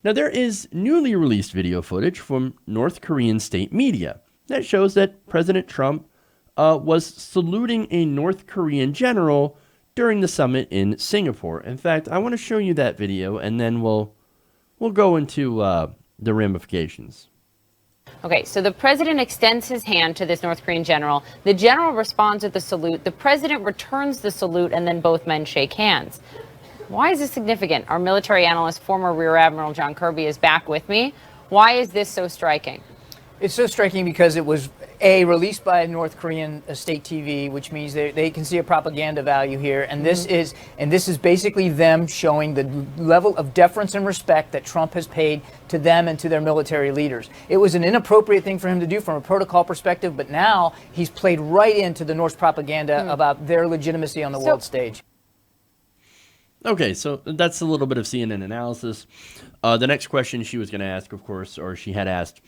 Now, there is newly released video footage from North Korean state media that shows that President Trump was saluting a North Korean general during the summit in Singapore. In fact, I want to show you that video, and then we'll go into the ramifications. Okay, so the president extends his hand to this North Korean general. The general responds with a salute. The president returns the salute, and then both men shake hands. Why is this significant? Our military analyst, former Rear Admiral John Kirby, is back with me. Why is this so striking? It's so striking because it was released by North Korean state TV, which means they can see a propaganda value here, and this is basically them showing the level of deference and respect that Trump has paid to them and to their military leaders. It was an inappropriate thing for him to do from a protocol perspective, but now he's played right into the North's propaganda about their legitimacy on the world stage. Okay, so that's a little bit of CNN analysis. The next question she was going to ask, of course, or she had asked,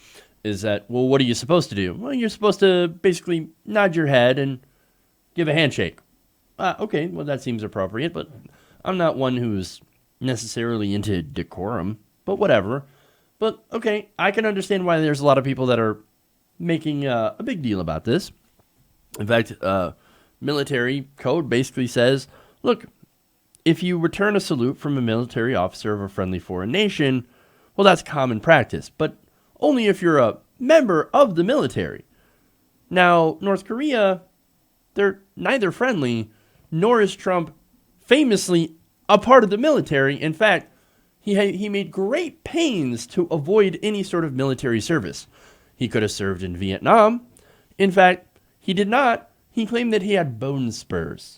is that, well, what are you supposed to do? Well, you're supposed to basically nod your head and give a handshake. Okay, well, that seems appropriate, but I'm not one who's necessarily into decorum, but whatever. But, okay, I can understand why there's a lot of people that are making a big deal about this. In fact, military code basically says, look, if you return a salute from a military officer of a friendly foreign nation, well, that's common practice, but only if you're a member of the military. Now, North Korea, they're neither friendly, nor is Trump famously a part of the military. In fact, he made great pains to avoid any sort of military service. He could have served in Vietnam. In fact, he did not. He claimed that he had bone spurs.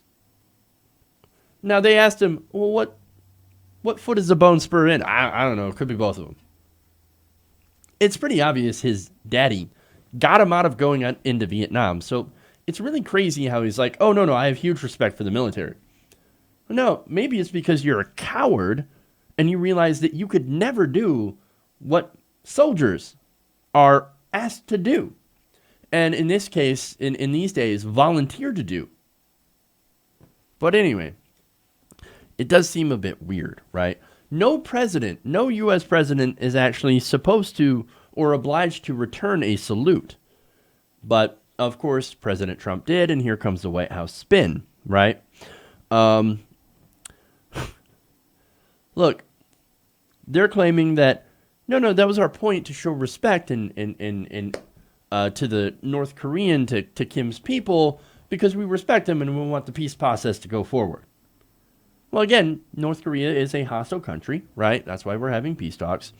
Now, they asked him, well, what foot is the bone spur in? I don't know. It could be both of them. It's pretty obvious his daddy got him out of going into Vietnam. So it's really crazy how he's like, oh, no, I have huge respect for the military. No, maybe it's because you're a coward and you realize that you could never do what soldiers are asked to do. And in this case, in these days, volunteer to do. But anyway, it does seem a bit weird, right? No president, no U.S. president is actually supposed to or obliged to return a salute. But, of course, President Trump did, and here comes the White House spin, right? Look, they're claiming that, no, that was our point to show respect and to the North Korean, to Kim's people, because we respect them and we want the peace process to go forward. Well, again, North Korea is a hostile country, right? That's why we're having peace talks.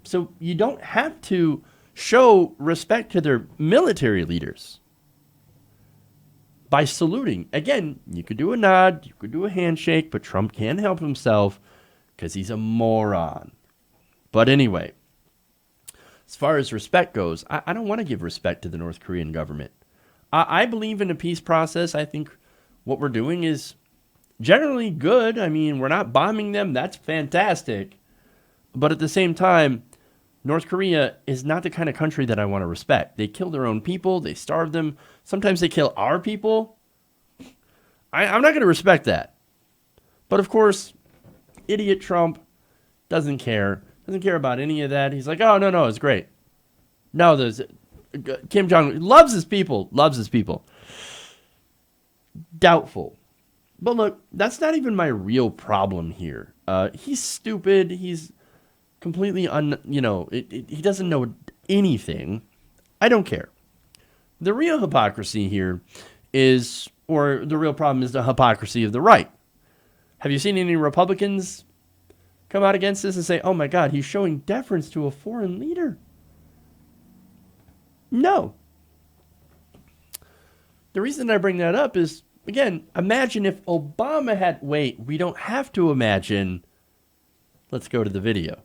So you don't have to show respect to their military leaders by saluting. Again, you could do a nod, you could do a handshake, but Trump can't help himself because he's a moron. But anyway, as far as respect goes, I don't want to give respect to the North Korean government. I believe in a peace process. I think what we're doing is generally good. I mean, we're not bombing them. That's fantastic. But at the same time, North Korea is not the kind of country that I want to respect. They kill their own people. They starve them. Sometimes they kill our people. I'm not going to respect that. But of course, idiot Trump doesn't care. Doesn't care about any of that. He's like, oh, no, it's great. No, there's Kim Jong Un loves his people. Doubtful. But look, that's not even my real problem here. He's stupid. He's completely he doesn't know anything. I don't care. The real hypocrisy here is, or the real problem is the hypocrisy of the right. Have you seen any Republicans come out against this and say, oh my God, he's showing deference to a foreign leader? No. The reason I bring that up is, again, imagine if Obama had... Wait, we don't have to imagine. Let's go to the video.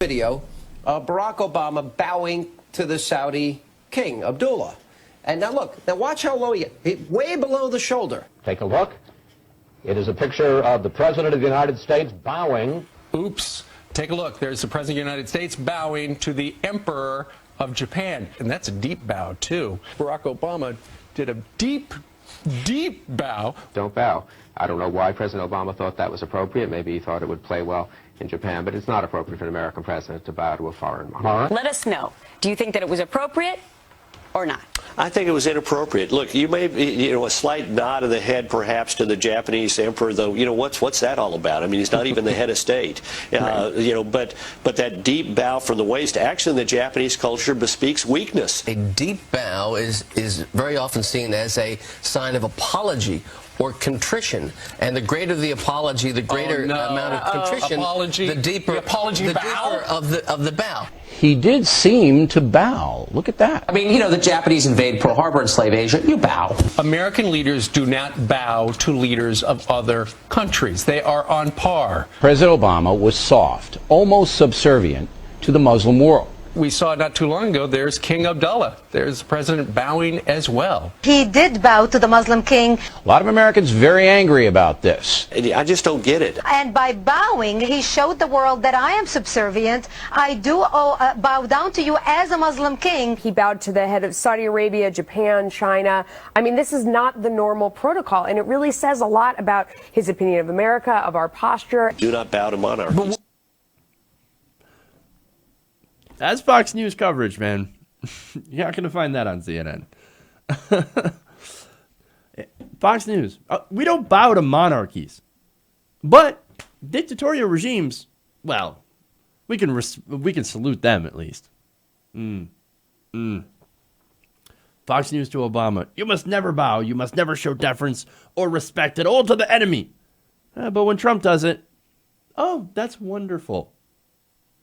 Barack Obama bowing to the Saudi king, Abdullah. And now look, now watch how low he is. Way below the shoulder. Take a look. It is a picture of the President of the United States bowing. Oops. Take a look. There's the President of the United States bowing to the Emperor of Japan. And that's a deep bow, too. Barack Obama did a deep bow. Don't bow. I don't know why President Obama thought that was appropriate. Maybe he thought it would play well in Japan, but it's not appropriate for an American president to bow to a foreign monarch. Let us know. Do you think that it was appropriate or not? I think it was inappropriate. Look, you may, a slight nod of the head perhaps to the Japanese emperor, though, what's that all about? I mean, he's not even the head of state. But that deep bow from the waist, actually in the Japanese culture bespeaks weakness. A deep bow is very often seen as a sign of apology or contrition, and the greater the apology, the greater amount of contrition, the deeper of the bow. He did seem to bow. Look at that. I mean, the Japanese invade Pearl Harbor, enslave Asia. You bow. American leaders do not bow to leaders of other countries. They are on par. President Obama was soft, almost subservient to the Muslim world. We saw not too long ago, there's King Abdullah. There's the president bowing as well. He did bow to the Muslim king. A lot of Americans very angry about this. I just don't get it. And by bowing, he showed the world that I am subservient. I do bow down to you as a Muslim king. He bowed to the head of Saudi Arabia, Japan, China. I mean, this is not the normal protocol, and it really says a lot about his opinion of America, of our posture. Do not bow to monarchies. That's Fox News coverage, man. You're not going to find that on CNN. Fox News. We don't bow to monarchies. But dictatorial regimes, well, we can salute them at least. Fox News to Obama. You must never bow. You must never show deference or respect at all to the enemy. But when Trump does it, oh, that's wonderful.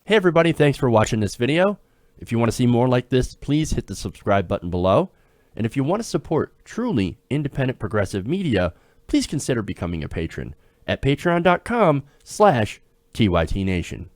Hey everybody, thanks for watching this video. If you want to see more like this, please hit the subscribe button below. And if you want to support truly independent progressive media, please consider becoming a patron at patreon.com/TYTNation.